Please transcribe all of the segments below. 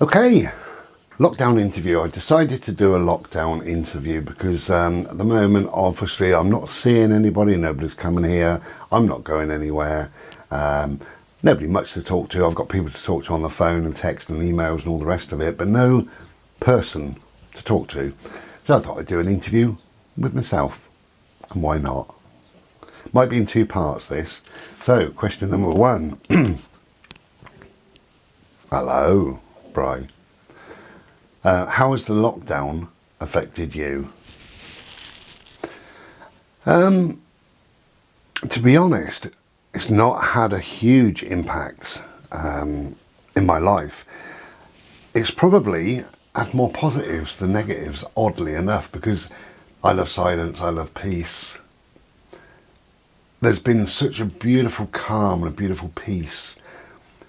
Okay, lockdown interview. I decided to do a lockdown interview because at the moment, obviously, I'm not seeing anybody. Nobody's coming here. I'm not going anywhere. Nobody much to talk to. I've got people to talk to on the phone and text and emails and all the rest of it, but no person to talk to. So I thought I'd do an interview with myself. And why not? Might be in two parts, this. So, question number one. Hello, Brian. How has the lockdown affected you? To be honest, it's not had a huge impact in my life. It's probably had more positives than negatives, oddly enough, because I love silence, I love peace. There's been such a beautiful calm and a beautiful peace.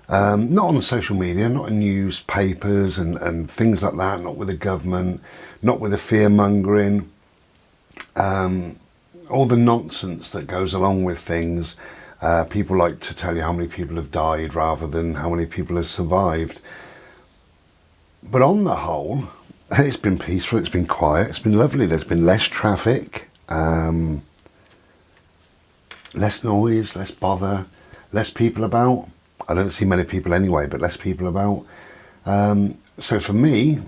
Not on social media, not in newspapers and things like that, not with the government, not with the fear-mongering, all the nonsense that goes along with things. People like to tell you how many people have died rather than how many people have survived. But on the whole, it's been peaceful, it's been quiet, it's been lovely. There's been less traffic, less noise, less bother, less people about. I don't see many people anyway, but less people about. So for me,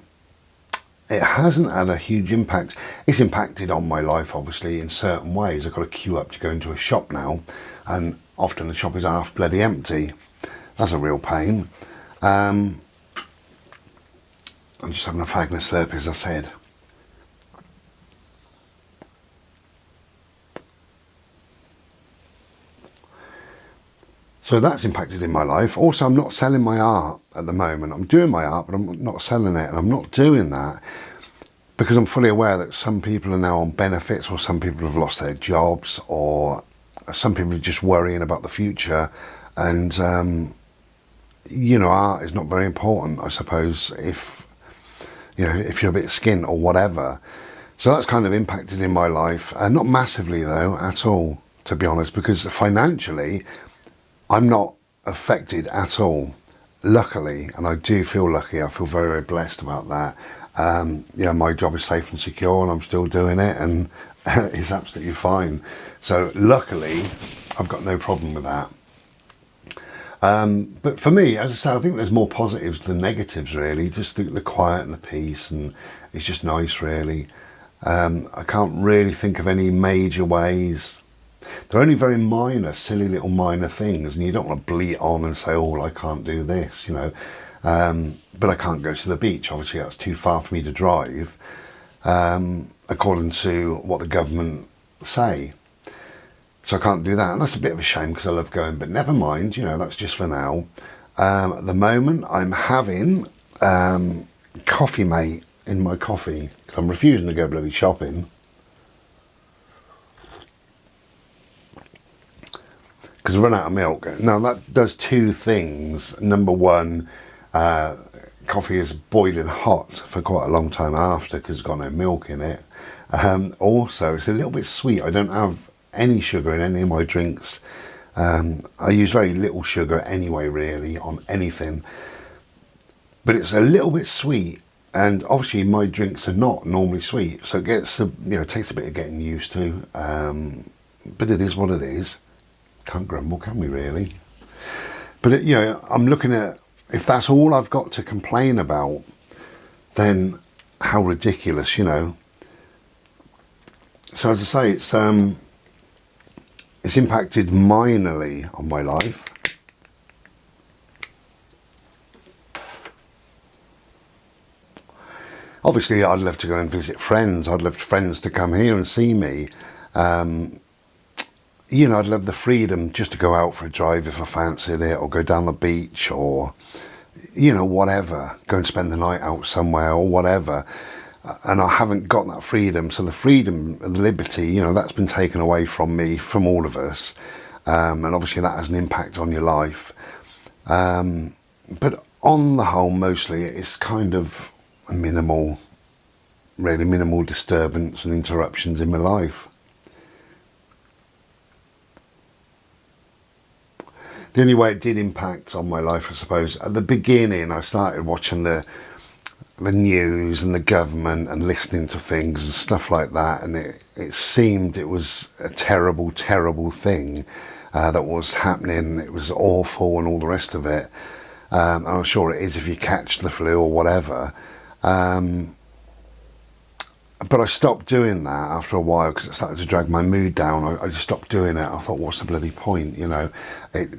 it hasn't had a huge impact. It's impacted on my life, obviously, in certain ways. I've got to queue up to go into a shop now, and often the shop is half bloody empty. That's a real pain. I'm just having a fag and a slurp, as I said. So that's impacted in my life. Also, I'm not selling my art at the moment. I'm doing my art, but I'm not selling it. And I'm not doing that because I'm fully aware that some people are now on benefits, or some people have lost their jobs, or some people are just worrying about the future. And, art is not very important, I suppose, if you're a bit skint or whatever. So that's kind of impacted in my life. Not massively, though, at all, to be honest, because financially, I'm not affected at all, luckily, and I do feel lucky. I feel very, very blessed about that. My job is safe and secure, and I'm still doing it, and it's absolutely fine. So luckily, I've got no problem with that. But for me, as I say, I think there's more positives than negatives, really. Just the quiet and the peace, and it's just nice, really. I can't really think of any major ways. They're only very minor, silly little minor things, and you don't want to bleat on and say, oh, well, I can't do this, but I can't go to the beach. Obviously, that's too far for me to drive, according to what the government say. So I can't do that, and that's a bit of a shame because I love going, but never mind, that's just for now. At the moment, I'm having Coffee Mate in my coffee because I'm refusing to go bloody shopping. Because I run out of milk. Now that does two things. Number one, coffee is boiling hot for quite a long time after because it's got no milk in it. Also, it's a little bit sweet. I don't have any sugar in any of my drinks. I use very little sugar anyway, really, on anything. But it's a little bit sweet, and obviously my drinks are not normally sweet, so it gets it takes a bit of getting used to. But it is what it is. Can't grumble, can we, really? But I'm looking at, if that's all I've got to complain about, then how ridiculous, So as I say, it's impacted minorly on my life. Obviously, I'd love to go and visit friends. I'd love friends to come here and see me. I'd love the freedom just to go out for a drive if I fancied it, or go down the beach, or, whatever. Go and spend the night out somewhere, or whatever. And I haven't got that freedom. So the freedom, the liberty, that's been taken away from me, from all of us. And obviously that has an impact on your life. But on the whole, mostly it's kind of a minimal disturbance and interruptions in my life. The only way it did impact on my life, I suppose, at the beginning, I started watching the news and the government and listening to things and stuff like that, and it seemed it was a terrible, terrible thing that was happening. It was awful and all the rest of it. And I'm sure it is if you catch the flu or whatever. But I stopped doing that after a while because it started to drag my mood down. I just stopped doing it. I thought, what's the bloody point? You know, it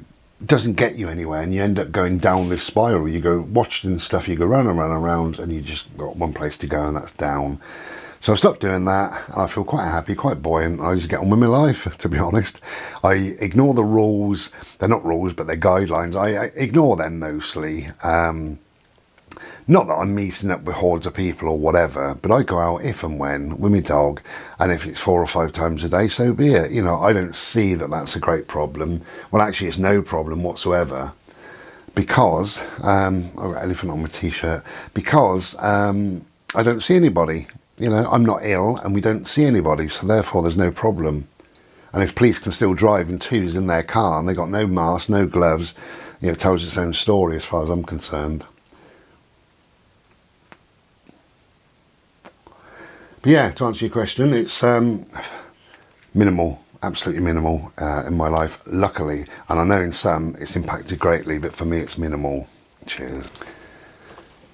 doesn't get you anywhere, and you end up going down this spiral. You go watching stuff, you go round and round and round, and you just got one place to go, and that's down. So I stopped doing that, and I feel quite happy, quite buoyant. I just get on with my life, to be honest. I ignore the rules. They're not rules, but they're guidelines. I ignore them mostly. Not that I'm meeting up with hordes of people or whatever, but I go out if and when with my dog, and if it's 4 or 5 times a day, so be it. You know, I don't see that that's a great problem. Well, actually, it's no problem whatsoever, because I've got an elephant on my t-shirt, because I don't see anybody. You know, I'm not ill, and we don't see anybody, so therefore there's no problem. And if police can still drive in twos in their car, and they got no mask, no gloves, you know, it tells its own story as far as I'm concerned. But yeah, to answer your question, it's minimal, absolutely minimal in my life, luckily. And I know in some it's impacted greatly, but for me it's minimal. Cheers.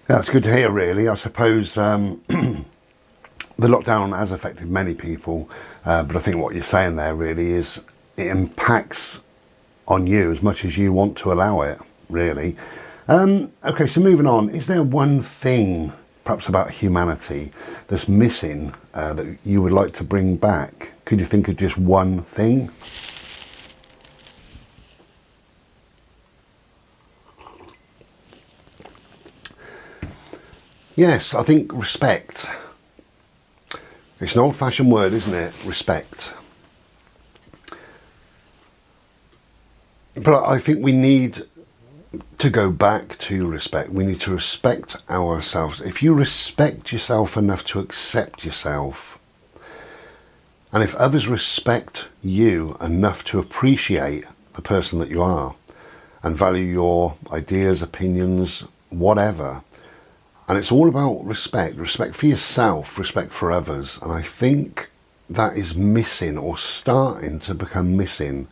That's good to hear, really. I suppose the lockdown has affected many people, but I think what you're saying there really is it impacts on you as much as you want to allow it, really. Okay, so moving on, is there one thing perhaps about humanity that's missing that you would like to bring back? Could you think of just one thing? Yes, I think respect. It's an old-fashioned word, isn't it? Respect. But I think we need to go back to respect. We need to respect ourselves. If you respect yourself enough to accept yourself, and if others respect you enough to appreciate the person that you are and value your ideas, opinions, whatever, and it's all about respect for yourself, respect for others, and I think that is missing, or starting to become missing.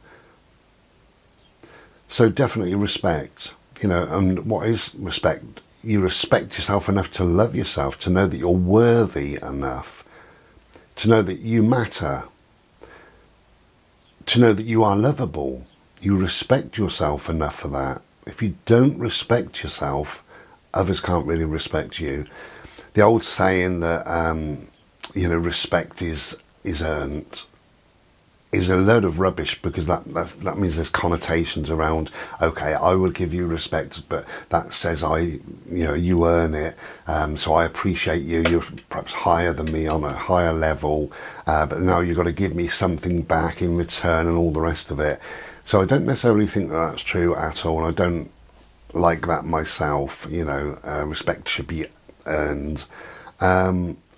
So definitely respect, you know. And what is respect? You respect yourself enough to love yourself, to know that you're worthy enough, to know that you matter, to know that you are lovable. You respect yourself enough for that. If you don't respect yourself, others can't really respect you. The old saying that, you know, respect is earned, is a load of rubbish, because that means there's connotations around, okay, I will give you respect, but that says you earn it, so I appreciate you, you're perhaps higher than me on a higher level, but now you've got to give me something back in return and all the rest of it. So I don't necessarily think that that's true at all, and I don't like that myself. You know, respect should be earned.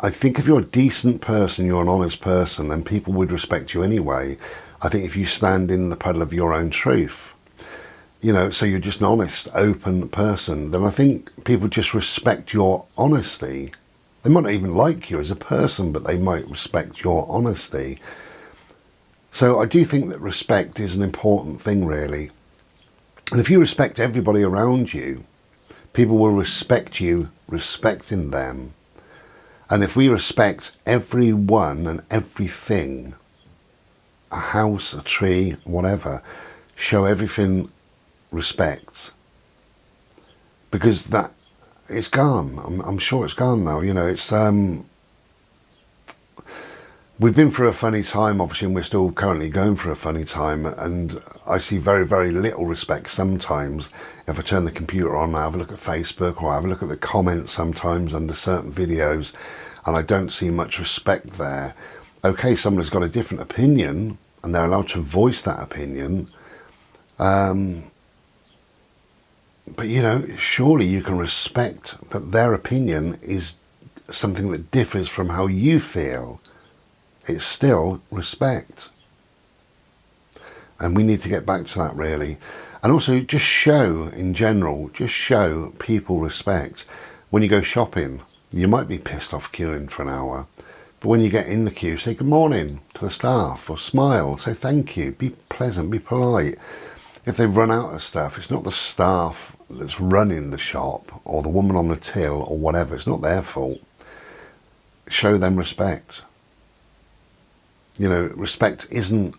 I think if you're a decent person, you're an honest person, then people would respect you anyway. I think if you stand in the puddle of your own truth, you know, so you're just an honest, open person, then I think people just respect your honesty. They might not even like you as a person, but they might respect your honesty. So I do think that respect is an important thing, really. And if you respect everybody around you, people will respect you respecting them. And if we respect everyone and everything, a house, a tree, whatever, show everything respect, because that it's gone. I'm sure it's gone now. You know, it's we've been through a funny time, obviously, and we're still currently going through a funny time, and I see very, very little respect sometimes. If I turn the computer on, I have a look at Facebook, or I have a look at the comments sometimes under certain videos, and I don't see much respect there. Okay, someone has got a different opinion, and they're allowed to voice that opinion, but, you know, surely you can respect that their opinion is something that differs from how you feel. It's still respect. And we need to get back to that, really. And also just show, in general, just show people respect. When you go shopping, you might be pissed off queuing for an hour, but when you get in the queue, say good morning to the staff, or smile, say thank you, be pleasant, be polite. If they run out of stuff, it's not the staff that's running the shop or the woman on the till or whatever. It's not their fault. Show them respect. You know, respect isn't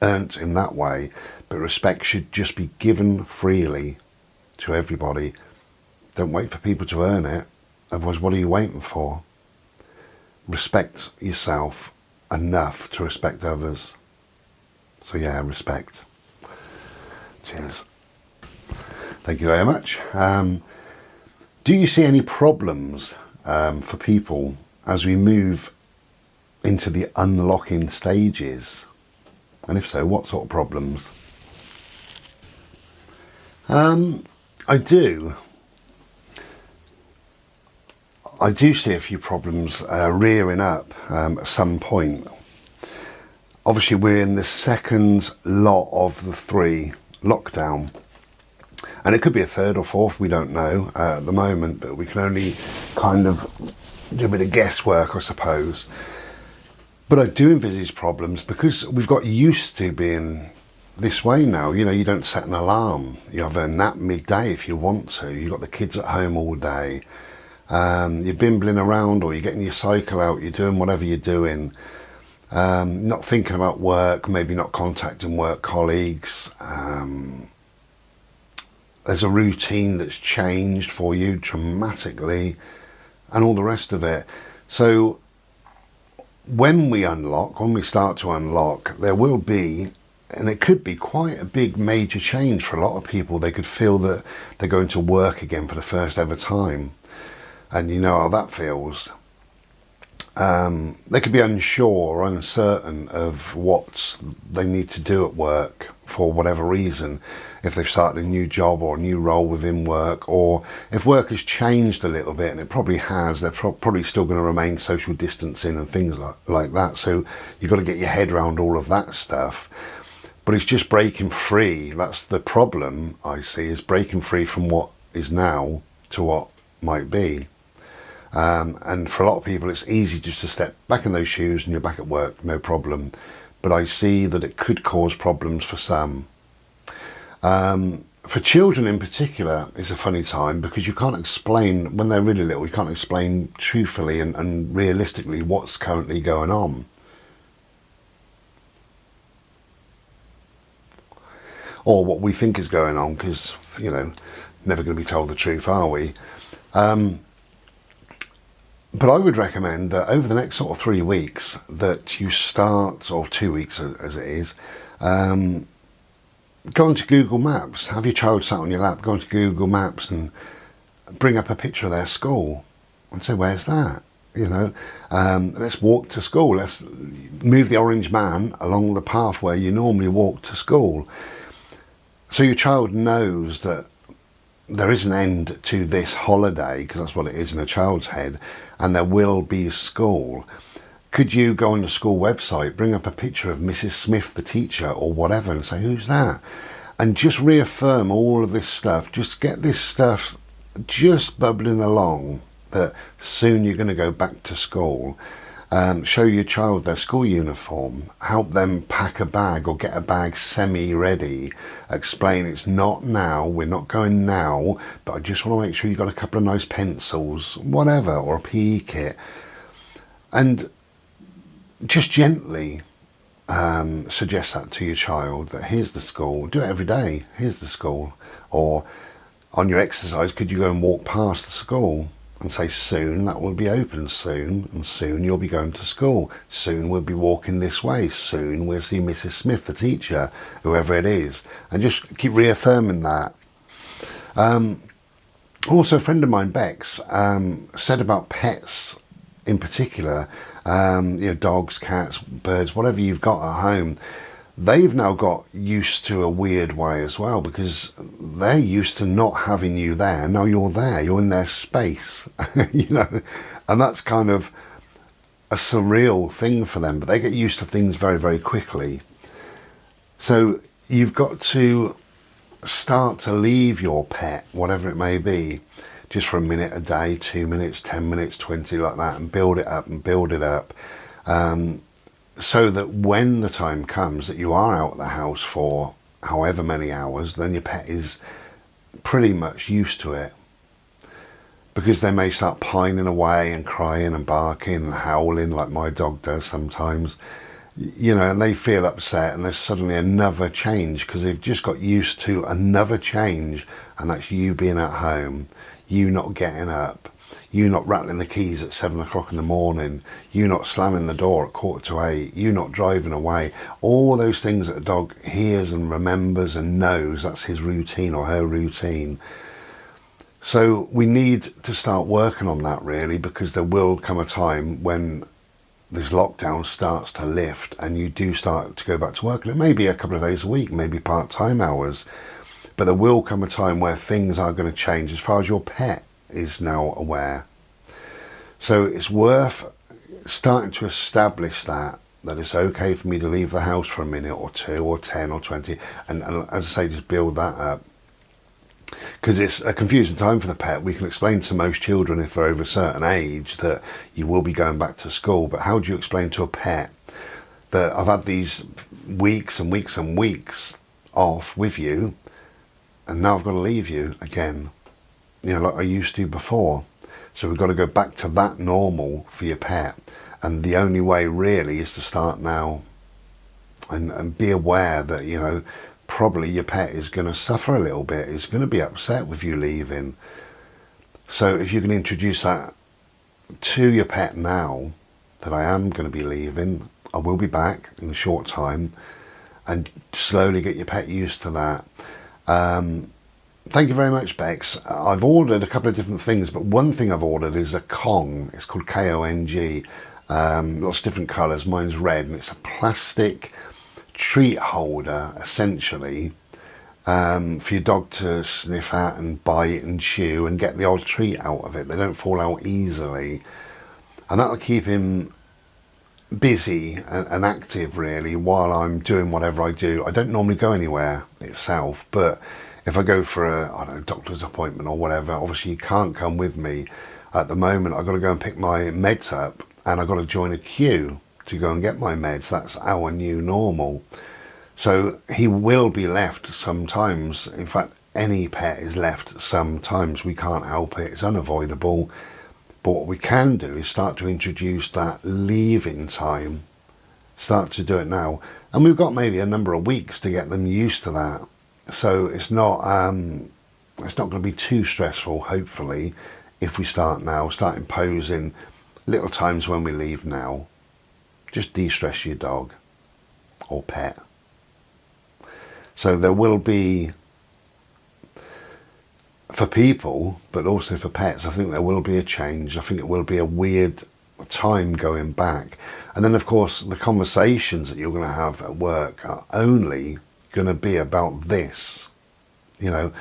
earned in that way, but respect should just be given freely to everybody. Don't wait for people to earn it. Otherwise, what are you waiting for? Respect yourself enough to respect others. So yeah, respect. Cheers. Thank you very much. Do you see any problems for people as we move into the unlocking stages? And if so, what sort of problems? I do. I do see a few problems rearing up at some point. Obviously, we're in the second lot of the 3 lockdown. And it could be a third or fourth, we don't know at the moment, but we can only kind of do a bit of guesswork, I suppose. But I do envisage problems because we've got used to being this way now. You know, you don't set an alarm. You have a nap midday if you want to. You've got the kids at home all day. You're bimbling around, or you're getting your cycle out. You're doing whatever you're doing. Not thinking about work, maybe not contacting work colleagues. There's a routine that's changed for you dramatically and all the rest of it. So when we start to unlock, there will be, and it could be quite a big major change for a lot of people. They could feel that they're going to work again for the first ever time. And you know how that feels. They could be unsure or uncertain of what they need to do at work for whatever reason. If they've started a new job or a new role within work, or if work has changed a little bit, and it probably has, they're probably still going to remain social distancing and things like that. So you've got to get your head around all of that stuff. But it's just breaking free. That's the problem I see, is breaking free from what is now to what might be. And for a lot of people, it's easy just to step back in those shoes and you're back at work, no problem. But I see that it could cause problems for some. For children in particular, it's a funny time because you can't explain, when they're really little, you can't explain truthfully and realistically what's currently going on. Or what we think is going on, because, you know, never going to be told the truth, are we? But I would recommend that over the next sort of 3 weeks that you start, or 2 weeks as it is, go onto Google Maps, have your child sat on your lap, go onto Google Maps and bring up a picture of their school and say, where's that? You know, let's walk to school. Let's move the orange man along the path where you normally walk to school. So your child knows that there is an end to this holiday, because that's what it is in a child's head, and there will be school. Could you go on the school website, bring up a picture of Mrs. Smith, the teacher, or whatever, and say, who's that? And just reaffirm all of this stuff. Just get this stuff just bubbling along, that soon you're going to go back to school. Show your child their school uniform. Help them pack a bag or get a bag semi-ready. Explain it's not now, we're not going now, but I just want to make sure you've got a couple of nice pencils, whatever, or a PE kit. And just gently suggest that to your child, that here's the school. Do it every day. Here's the school. Or on your exercise, could you go and walk past the school and say, soon that will be open, soon, and soon you'll be going to school. Soon we'll be walking this way. Soon we'll see Mrs. Smith, the teacher, whoever it is. And just keep reaffirming that. Also, a friend of mine, Bex, said about pets in particular, you know, dogs, cats, birds, whatever you've got at home, they've now got used to a weird way as well, because they're used to not having you there. Now you're there, you're in their space, you know, and that's kind of a surreal thing for them, but they get used to things very, very quickly. So you've got to start to leave your pet, whatever it may be, just for a minute a day, 2 minutes, 10 minutes, 20, like that, and build it up and build it up, so that when the time comes that you are out of the house for however many hours, then your pet is pretty much used to it. Because they may start pining away and crying and barking and howling like my dog does sometimes, you know, and they feel upset, and there's suddenly another change because they've just got used to another change, and that's you being at home, you not getting up, you not rattling the keys at 7 o'clock in the morning, you not slamming the door at 7:45, you not driving away. All those things that a dog hears and remembers and knows, that's his routine or her routine. So we need to start working on that, really, because there will come a time when this lockdown starts to lift and you do start to go back to work. And it may be a couple of days a week, maybe part-time hours, but there will come a time where things are going to change as far as your pet is now aware. So it's worth starting to establish that it's okay for me to leave the house for a minute or 2 or 10 or 20, and as I say, just build that up. Because it's a confusing time for the pet. We can explain to most children, if they're over a certain age, that you will be going back to school, but how do you explain to a pet that I've had these weeks and weeks and weeks off with you, and now I've got to leave you again, you know, like I used to before? So we've got to go back to that normal for your pet, and the only way really is to start now and be aware that, you know, probably your pet is going to suffer a little bit, is going to be upset with you leaving. So if you can introduce that to your pet now, that I am going to be leaving, I will be back in a short time, and slowly get your pet used to that. Thank you very much, Bex. I've ordered a couple of different things, but one thing I've ordered is a Kong. It's called Kong. Lots of different colours. Mine's red, and it's a plastic treat holder, essentially, for your dog to sniff at and bite and chew and get the odd treat out of it. They don't fall out easily, and that'll keep him busy and active, really, while I'm doing whatever I do. I don't normally go anywhere itself, but if I go for a, I don't know, doctor's appointment or whatever, obviously you can't come with me at the moment. I've got to go and pick my meds up, and I've got to join a queue to go and get my meds. That's our new normal. So he will be left sometimes. In fact, any pet is left sometimes. We can't help it. It's unavoidable. But what we can do is start to introduce that leaving time. Start to do it now. And we've got maybe a number of weeks to get them used to that. So it's not going to be too stressful, hopefully, if we start now, start imposing little times when we leave now. Just de-stress your dog or pet. So there will be, for people, but also for pets, I think there will be a change. I think it will be a weird time going back. And then, of course, the conversations that you're going to have at work are only going to be about this. You know,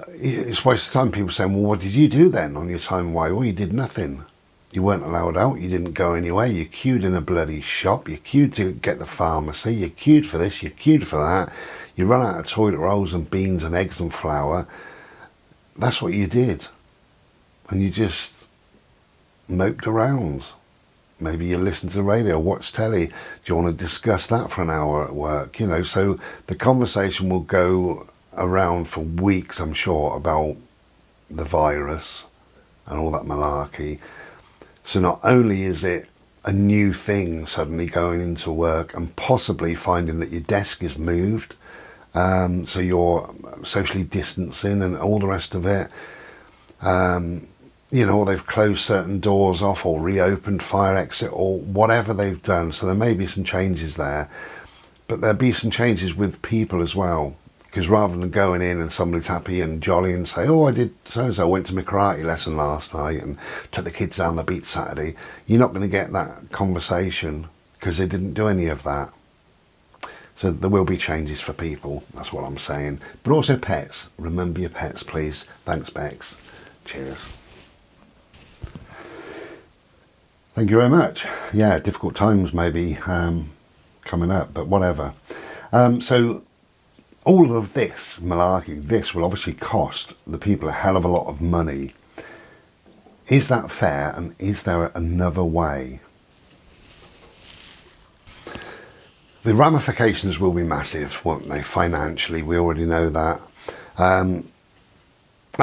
it's a waste of time. People saying, well, what did you do then on your time away? Well, you did nothing. You weren't allowed out, you didn't go anywhere, you queued in a bloody shop, you queued to get the pharmacy, you queued for this, you queued for that, you run out of toilet rolls and beans and eggs and flour. That's what you did. And you just moped around. Maybe you listen to the radio, watch telly. Do you want to discuss that for an hour at work? You know, so the conversation will go around for weeks, I'm sure, about the virus and all that malarkey. So not only is it a new thing suddenly going into work and possibly finding that your desk is moved, so you're socially distancing and all the rest of it, you know, or they've closed certain doors off or reopened fire exit or whatever they've done. So there may be some changes there, but there'll be some changes with people as well. Because rather than going in and somebody's happy and jolly and say, oh, I did so-and-so, I went to my karate lesson last night and took the kids down the beach Saturday, you're not going to get that conversation because they didn't do any of that. So there will be changes for people, that's what I'm saying. But also pets. Remember your pets, please. Thanks, Bex. Cheers. Thank you very much. Yeah, difficult times maybe coming up, but whatever. So all of this malarkey, this will obviously cost the people a hell of a lot of money. Is that fair, and is there another way? The ramifications will be massive, won't they, financially? We already know that. I'm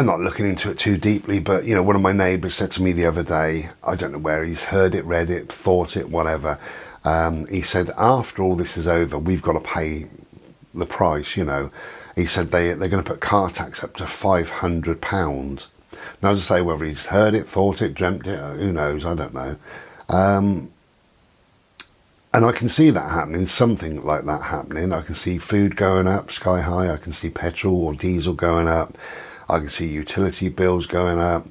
not looking into it too deeply, but, you know, one of my neighbours said to me the other day, I don't know where he's heard it, read it, thought it, whatever. He said, after all this is over, we've got to pay the price, you know. He said they're going to put car tax up to £500. Now, as I say, whether he's heard it, thought it, dreamt it, who knows, I don't know. And I can see that happening, something like that happening. I can see food going up sky high. I can see petrol or diesel going up. I can see utility bills going up.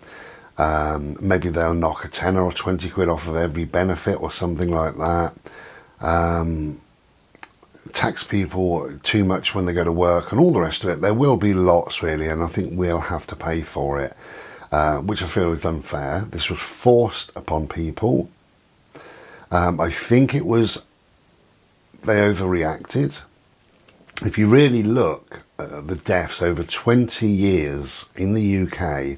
Maybe they'll knock a 10 or 20 quid off of every benefit or something like that. Tax people too much when they go to work and all the rest of it. There will be lots, really, and I think we'll have to pay for it, which I feel is unfair. This was forced upon people. I think it was, they overreacted. If you really look at the deaths over 20 years in the UK,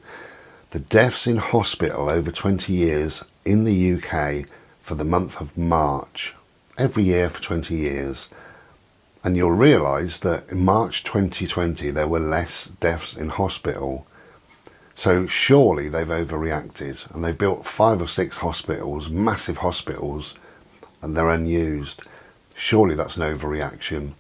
the deaths in hospital over 20 years in the UK for the month of March, every year for 20 years, and you'll realise that in March 2020 there were less deaths in hospital. So surely they've overreacted, and they built 5 or 6 hospitals, massive hospitals, and they're unused. Surely that's an overreaction.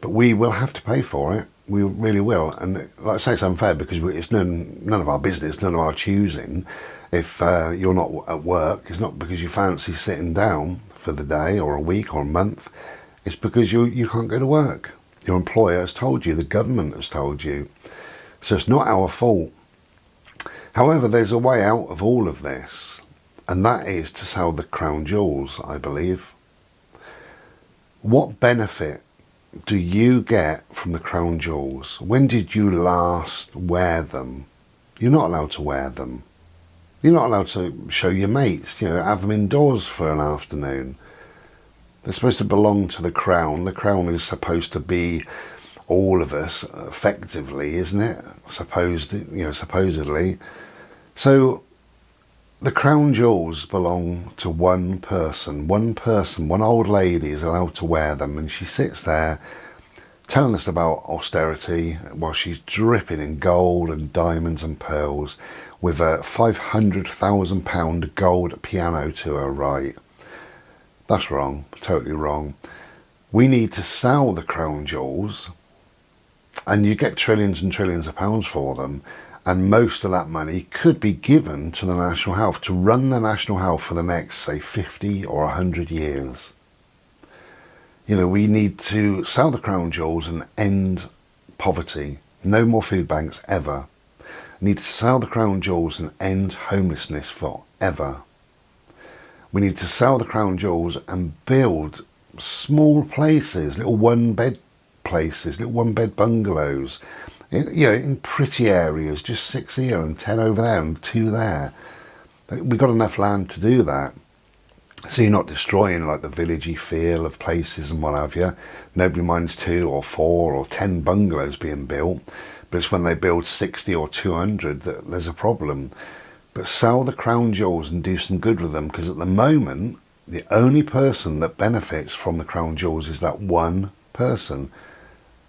But we will have to pay for it. We really will. And like I say, it's unfair because it's none of our business, none of our choosing. If you're not at work, it's not because you fancy sitting down for the day or a week or a month. It's because you can't go to work. Your employer has told you, the government has told you. So it's not our fault. However, there's a way out of all of this, and that is to sell the crown jewels, I believe. What benefit do you get from the crown jewels? When did you last wear them? You're not allowed to wear them. You're not allowed to show your mates, you know, have them indoors for an afternoon. They're supposed to belong to the crown. The crown is supposed to be all of us, effectively, isn't it? Supposedly. So the crown jewels belong to one person. One old lady is allowed to wear them, and she sits there telling us about austerity while she's dripping in gold and diamonds and pearls with a £500,000 gold piano to her right. That's wrong, totally wrong. We need to sell the crown jewels, and you get trillions and trillions of pounds for them, and most of that money could be given to the National Health, to run the National Health for the next, say, 50 or 100 years. You know, we need to sell the crown jewels and end poverty. No more food banks, ever. We need to sell the crown jewels and end homelessness forever. We need to sell the crown jewels and build small places, little one-bed places, little one-bed bungalows, in pretty areas, just 6 here and 10 over there and 2 there. We've got enough land to do that. So you're not destroying like the villagey feel of places and what have you. Nobody minds 2 or 4 or 10 bungalows being built, but it's when they build 60 or 200 that there's a problem. But sell the crown jewels and do some good with them, because at the moment, the only person that benefits from the crown jewels is that one person.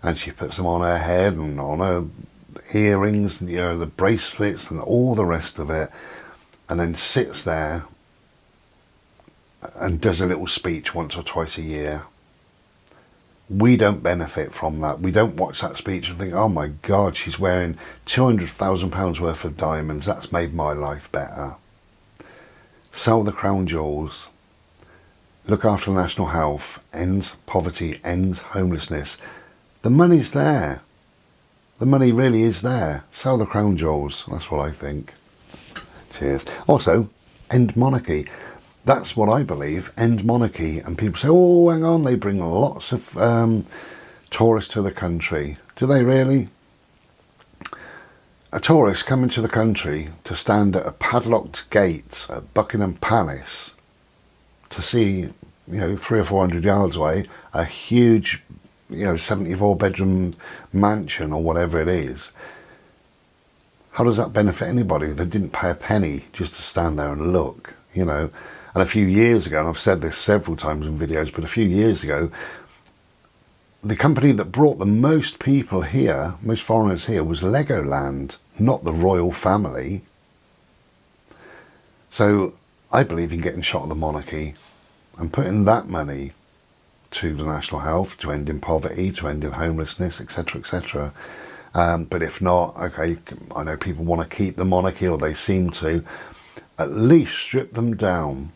And she puts them on her head and on her earrings, and, the bracelets and all the rest of it, and then sits there and does a little speech once or twice a year. We don't benefit from that. We don't watch that speech and think, oh my God, she's wearing £200,000 worth of diamonds. That's made my life better. Sell the crown jewels. Look after the national health. Ends poverty. Ends homelessness. The money's there. The money really is there. Sell the crown jewels. That's what I think. Cheers. Also, end monarchy. That's what I believe, end monarchy. And people say, oh, hang on, they bring lots of tourists to the country. Do they really? A tourist coming to the country to stand at a padlocked gate at Buckingham Palace to see, 300 or 400 yards away, a huge 74 bedroom mansion or whatever it is. How does that benefit anybody? They didn't pay a penny just to stand there and look, And a few years ago, and I've said this several times in videos, but a few years ago, the company that brought the most people here, most foreigners here, was Legoland, not the royal family. So I believe in getting shot of the monarchy and putting that money to the national health, to ending poverty, to ending homelessness, etc., etc. But if not, okay, I know people want to keep the monarchy, or they seem to. At least strip them down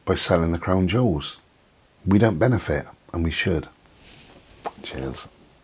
by selling the crown jewels. We don't benefit, and we should. Cheers.